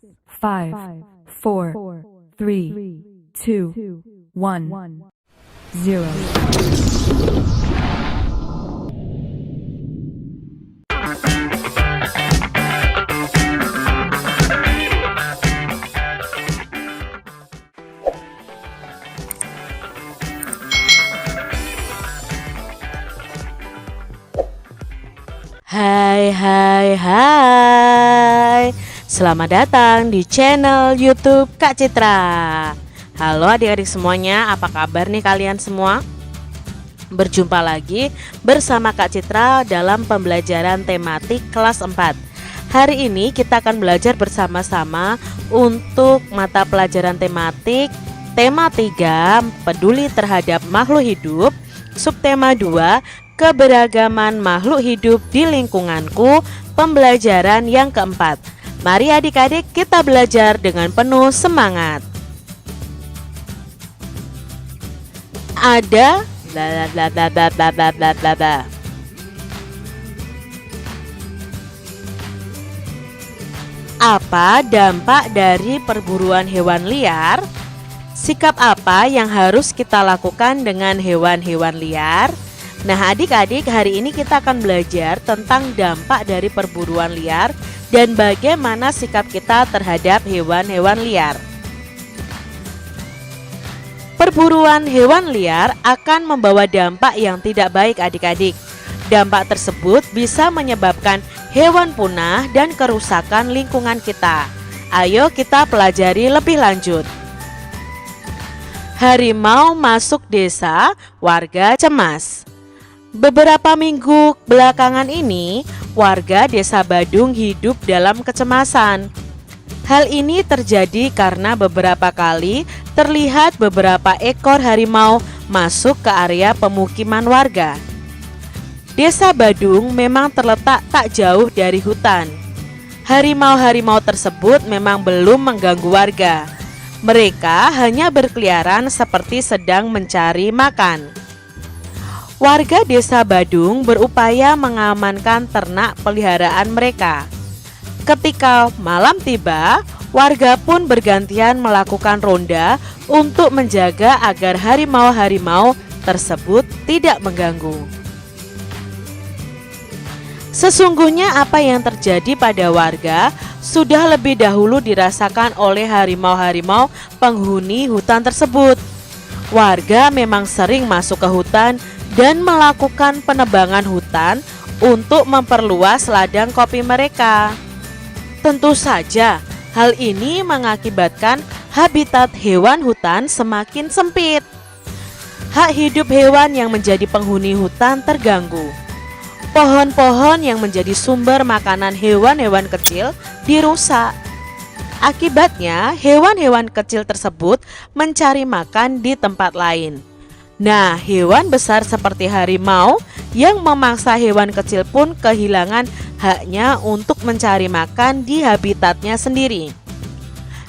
5, 4, 3, 2, 1, 0. Hai. Selamat datang di channel YouTube Kak Citra. Halo adik-adik semuanya, apa kabar nih kalian semua? Berjumpa lagi bersama Kak Citra dalam pembelajaran tematik kelas 4. Hari ini kita akan belajar bersama-sama untuk mata pelajaran tematik tema 3, peduli terhadap makhluk hidup, subtema 2, keberagaman makhluk hidup di lingkunganku, pembelajaran yang keempat. Mari adik-adik kita belajar dengan penuh semangat. Ada apa dampak dari perburuan hewan liar? Sikap apa yang harus kita lakukan dengan hewan-hewan liar? Nah adik-adik, hari ini kita akan belajar tentang dampak dari perburuan liar dan bagaimana sikap kita terhadap hewan-hewan liar. Perburuan hewan liar akan membawa dampak yang tidak baik adik-adik. Dampak tersebut bisa menyebabkan hewan punah dan kerusakan lingkungan kita. Ayo kita pelajari lebih lanjut. Harimau masuk desa, warga cemas. Beberapa minggu belakangan ini, warga Desa Badung hidup dalam kecemasan. Hal ini terjadi karena beberapa kali terlihat beberapa ekor harimau masuk ke area pemukiman warga. Desa Badung memang terletak tak jauh dari hutan. Harimau-harimau tersebut memang belum mengganggu warga. Mereka hanya berkeliaran seperti sedang mencari makan. Warga Desa Badung berupaya mengamankan ternak peliharaan mereka. Ketika malam tiba, warga pun bergantian melakukan ronda untuk menjaga agar harimau-harimau tersebut tidak mengganggu. Sesungguhnya apa yang terjadi pada warga sudah lebih dahulu dirasakan oleh harimau-harimau penghuni hutan tersebut. Warga memang sering masuk ke hutan dan melakukan penebangan hutan untuk memperluas ladang kopi mereka. Tentu saja, hal ini mengakibatkan habitat hewan hutan semakin sempit. Hak hidup hewan yang menjadi penghuni hutan terganggu. Pohon-pohon yang menjadi sumber makanan hewan-hewan kecil dirusak. Akibatnya, hewan-hewan kecil tersebut mencari makan di tempat lain. Nah, hewan besar seperti harimau yang memangsa hewan kecil pun kehilangan haknya untuk mencari makan di habitatnya sendiri.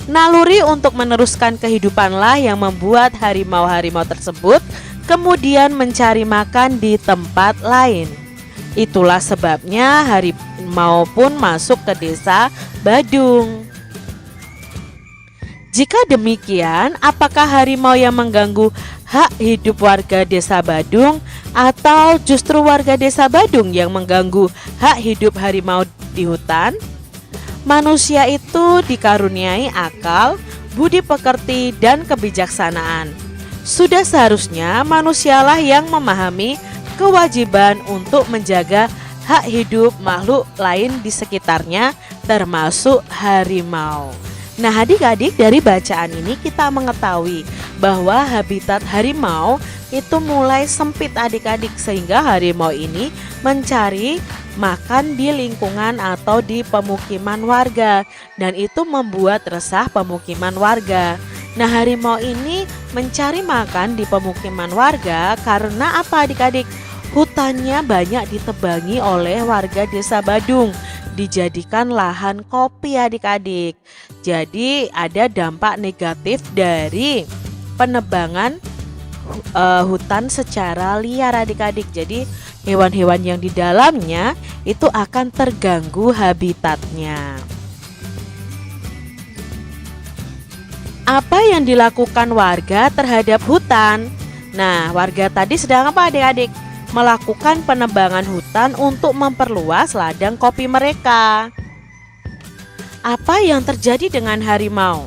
Naluri untuk meneruskan kehidupanlah yang membuat harimau-harimau tersebut kemudian mencari makan di tempat lain. Itulah sebabnya harimau pun masuk ke Desa Badung. Jika demikian, apakah harimau yang mengganggu hak hidup warga Desa Badung atau justru warga Desa Badung yang mengganggu hak hidup harimau di hutan? Manusia itu dikaruniai akal, budi pekerti, dan kebijaksanaan. Sudah seharusnya manusialah yang memahami kewajiban untuk menjaga hak hidup makhluk lain di sekitarnya, termasuk harimau. Nah adik-adik, dari bacaan ini kita mengetahui bahwa habitat harimau itu mulai sempit adik-adik, sehingga harimau ini mencari makan di lingkungan atau di pemukiman warga, dan itu membuat resah pemukiman warga. Nah harimau ini mencari makan di pemukiman warga karena apa adik-adik? Hutannya banyak ditebangi oleh warga Desa Badung, dijadikan lahan kopi adik-adik. Jadi ada dampak negatif dari penebangan hutan secara liar adik-adik. Jadi hewan-hewan yang di dalamnya itu akan terganggu habitatnya. Apa yang dilakukan warga terhadap hutan? Nah, warga tadi sedang apa adik-adik? Melakukan penebangan hutan untuk memperluas ladang kopi mereka. Apa yang terjadi dengan harimau?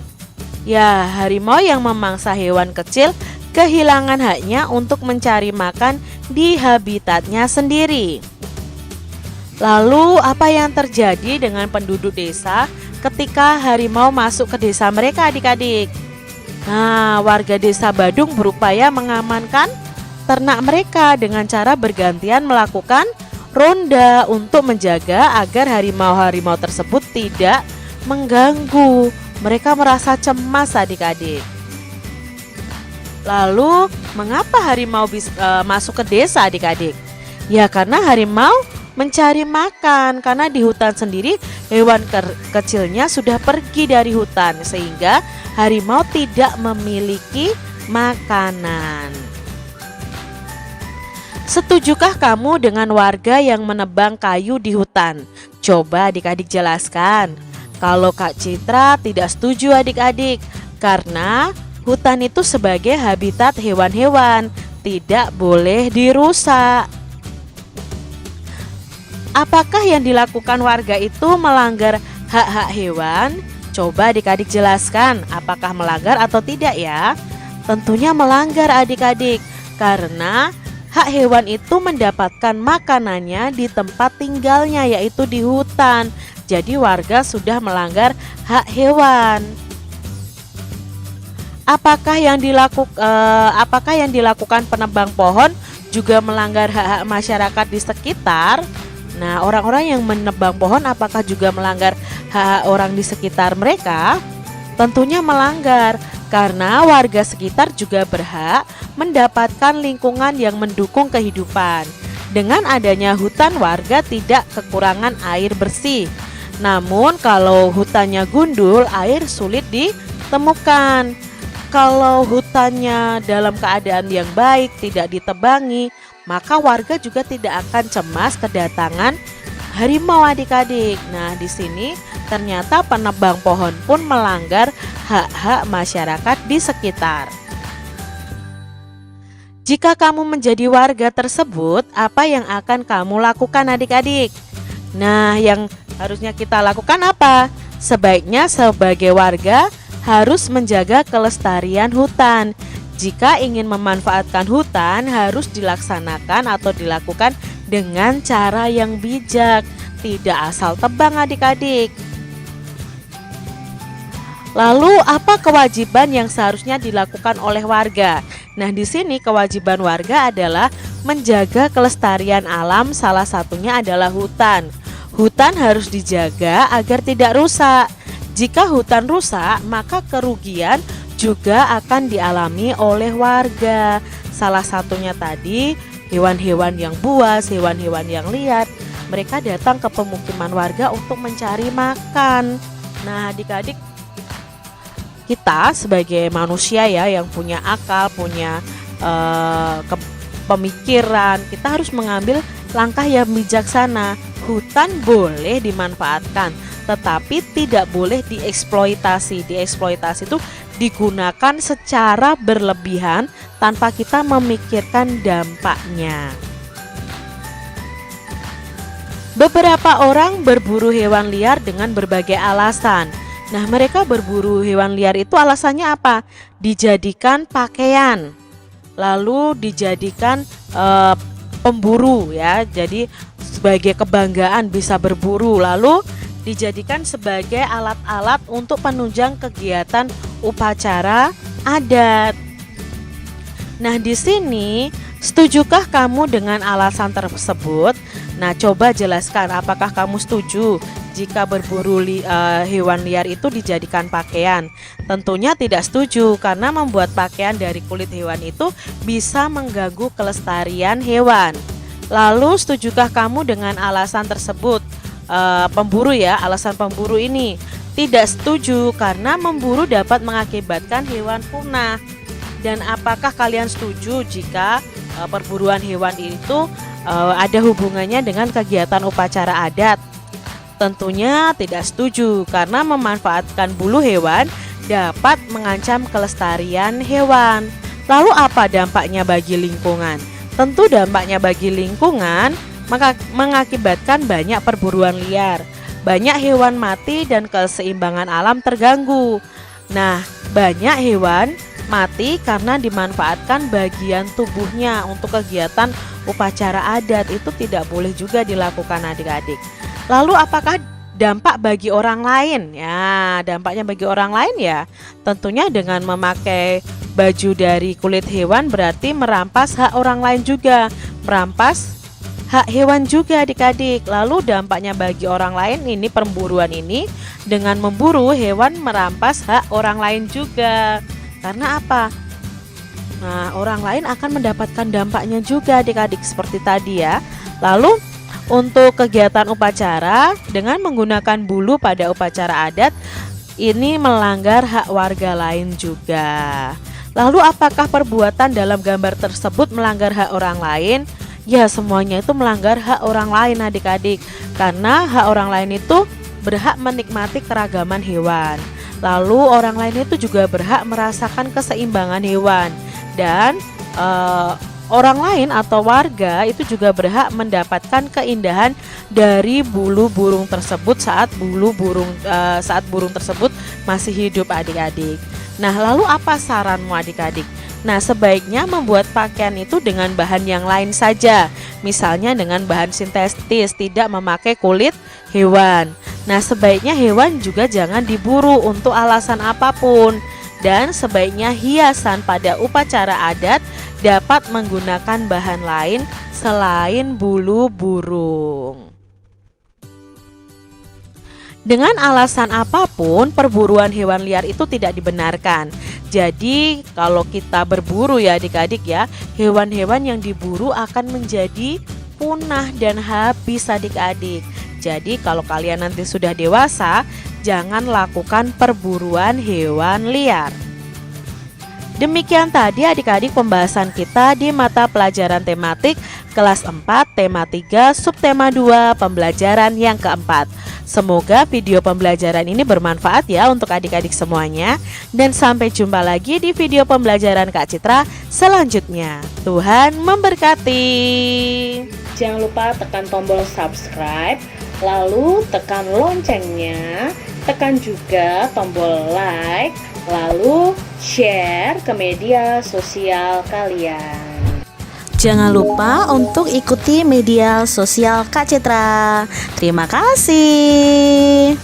Ya, harimau yang memangsa hewan kecil kehilangan haknya untuk mencari makan di habitatnya sendiri. Lalu apa yang terjadi dengan penduduk desa ketika harimau masuk ke desa mereka adik-adik? Nah, warga desa Badung berupaya mengamankan ternak mereka dengan cara bergantian melakukan ronda untuk menjaga agar harimau-harimau tersebut tidak mengganggu. Mereka merasa cemas adik-adik. Lalu mengapa harimau masuk ke desa adik-adik? Ya karena harimau mencari makan, karena di hutan sendiri hewan kecilnya sudah pergi dari hutan sehingga harimau tidak memiliki makanan. Setujukah kamu dengan warga yang menebang kayu di hutan? Coba adik-adik jelaskan. Kalau Kak Citra tidak setuju adik-adik, karena hutan itu sebagai habitat hewan-hewan, tidak boleh dirusak. Apakah yang dilakukan warga itu melanggar hak-hak hewan? Coba adik-adik jelaskan apakah melanggar atau tidak ya? Tentunya melanggar adik-adik, karena hak hewan itu mendapatkan makanannya di tempat tinggalnya yaitu di hutan. Jadi warga sudah melanggar hak hewan. Apakah yang dilakukan penebang pohon juga melanggar hak-hak masyarakat di sekitar? Nah, orang-orang yang menebang pohon apakah juga melanggar hak orang di sekitar mereka? Tentunya melanggar, karena warga sekitar juga berhak mendapatkan lingkungan yang mendukung kehidupan. Dengan adanya hutan, warga tidak kekurangan air bersih. Namun kalau hutannya gundul, air sulit ditemukan. Kalau hutannya dalam keadaan yang baik, tidak ditebangi, maka warga juga tidak akan cemas kedatangan harimau adik-adik. Nah, di sini ternyata penebang pohon pun melanggar hak-hak masyarakat di sekitar. Jika kamu menjadi warga tersebut, apa yang akan kamu lakukan adik-adik? Nah, yang harusnya kita lakukan apa? Sebaiknya sebagai warga harus menjaga kelestarian hutan. Jika ingin memanfaatkan hutan, harus dilaksanakan atau dilakukan dengan cara yang bijak, tidak asal tebang adik-adik. Lalu apa kewajiban yang seharusnya dilakukan oleh warga? Nah, di sini kewajiban warga adalah menjaga kelestarian alam, salah satunya adalah hutan. Hutan harus dijaga agar tidak rusak. Jika hutan rusak, maka kerugian juga akan dialami oleh warga. Salah satunya tadi hewan-hewan yang buas, hewan-hewan yang liar, mereka datang ke pemukiman warga untuk mencari makan. Nah, adik-adik, kita sebagai manusia ya yang punya akal, punya pemikiran, kita harus mengambil langkah yang bijaksana. Hutan boleh dimanfaatkan, tetapi tidak boleh dieksploitasi. Dieksploitasi itu digunakan secara berlebihan tanpa kita memikirkan dampaknya. Beberapa orang berburu hewan liar dengan berbagai alasan. Nah, mereka berburu hewan liar itu alasannya apa? Dijadikan pakaian, lalu dijadikan pemburu ya. Jadi sebagai kebanggaan bisa berburu, lalu dijadikan sebagai alat-alat untuk penunjang kegiatan upacara adat. Nah, di sini setujukah kamu dengan alasan tersebut? Nah, coba jelaskan apakah kamu setuju jika berburu hewan liar itu dijadikan pakaian? Tentunya tidak setuju, karena membuat pakaian dari kulit hewan itu bisa mengganggu kelestarian hewan. Lalu setujukah kamu dengan alasan tersebut? Pemburu ya, alasan pemburu ini tidak setuju karena memburu dapat mengakibatkan hewan punah. Dan apakah kalian setuju jika perburuan hewan itu ada hubungannya dengan kegiatan upacara adat? Tentunya tidak setuju karena memanfaatkan bulu hewan dapat mengancam kelestarian hewan. Lalu apa dampaknya bagi lingkungan? Tentu dampaknya bagi lingkungan mengakibatkan banyak perburuan liar, banyak hewan mati dan keseimbangan alam terganggu. Nah, banyak hewan mati karena dimanfaatkan bagian tubuhnya untuk kegiatan upacara adat. Itu tidak boleh juga dilakukan adik-adik. Lalu apakah dampak bagi orang lain? Ya, dampaknya bagi orang lain ya tentunya dengan memakai baju dari kulit hewan berarti merampas hak orang lain juga, merampas hak hewan juga adik-adik. Lalu dampaknya bagi orang lain ini, pemburuan ini dengan memburu hewan merampas hak orang lain juga. Karena apa? Nah, orang lain akan mendapatkan dampaknya juga adik-adik seperti tadi ya. Lalu untuk kegiatan upacara dengan menggunakan bulu pada upacara adat ini melanggar hak warga lain juga. Lalu apakah perbuatan dalam gambar tersebut melanggar hak orang lain? Ya, semuanya itu melanggar hak orang lain adik-adik. Karena hak orang lain itu berhak menikmati keragaman hewan. Lalu orang lain itu juga berhak merasakan keseimbangan hewan. Dan orang lain atau warga itu juga berhak mendapatkan keindahan dari bulu burung tersebut saat burung tersebut masih hidup adik-adik. Nah, lalu apa saranmu adik-adik? Nah, sebaiknya membuat pakaian itu dengan bahan yang lain saja. Misalnya dengan bahan sintetis, tidak memakai kulit hewan. Nah, sebaiknya hewan juga jangan diburu untuk alasan apapun. Dan sebaiknya hiasan pada upacara adat dapat menggunakan bahan lain selain bulu burung. Dengan alasan apapun, perburuan hewan liar itu tidak dibenarkan. Jadi kalau kita berburu ya adik-adik ya, hewan-hewan yang diburu akan menjadi punah dan habis adik-adik. Jadi kalau kalian nanti sudah dewasa, jangan lakukan perburuan hewan liar. Demikian tadi adik-adik pembahasan kita di mata pelajaran tematik kelas 4 tema 3 subtema 2 pembelajaran yang keempat. Semoga video pembelajaran ini bermanfaat ya untuk adik-adik semuanya. Dan sampai jumpa lagi di video pembelajaran Kak Citra selanjutnya. Tuhan memberkati. Jangan lupa tekan tombol subscribe, lalu tekan loncengnya, tekan juga tombol like, lalu share ke media sosial kalian. Jangan lupa untuk ikuti media sosial Kak Citra. Terima kasih.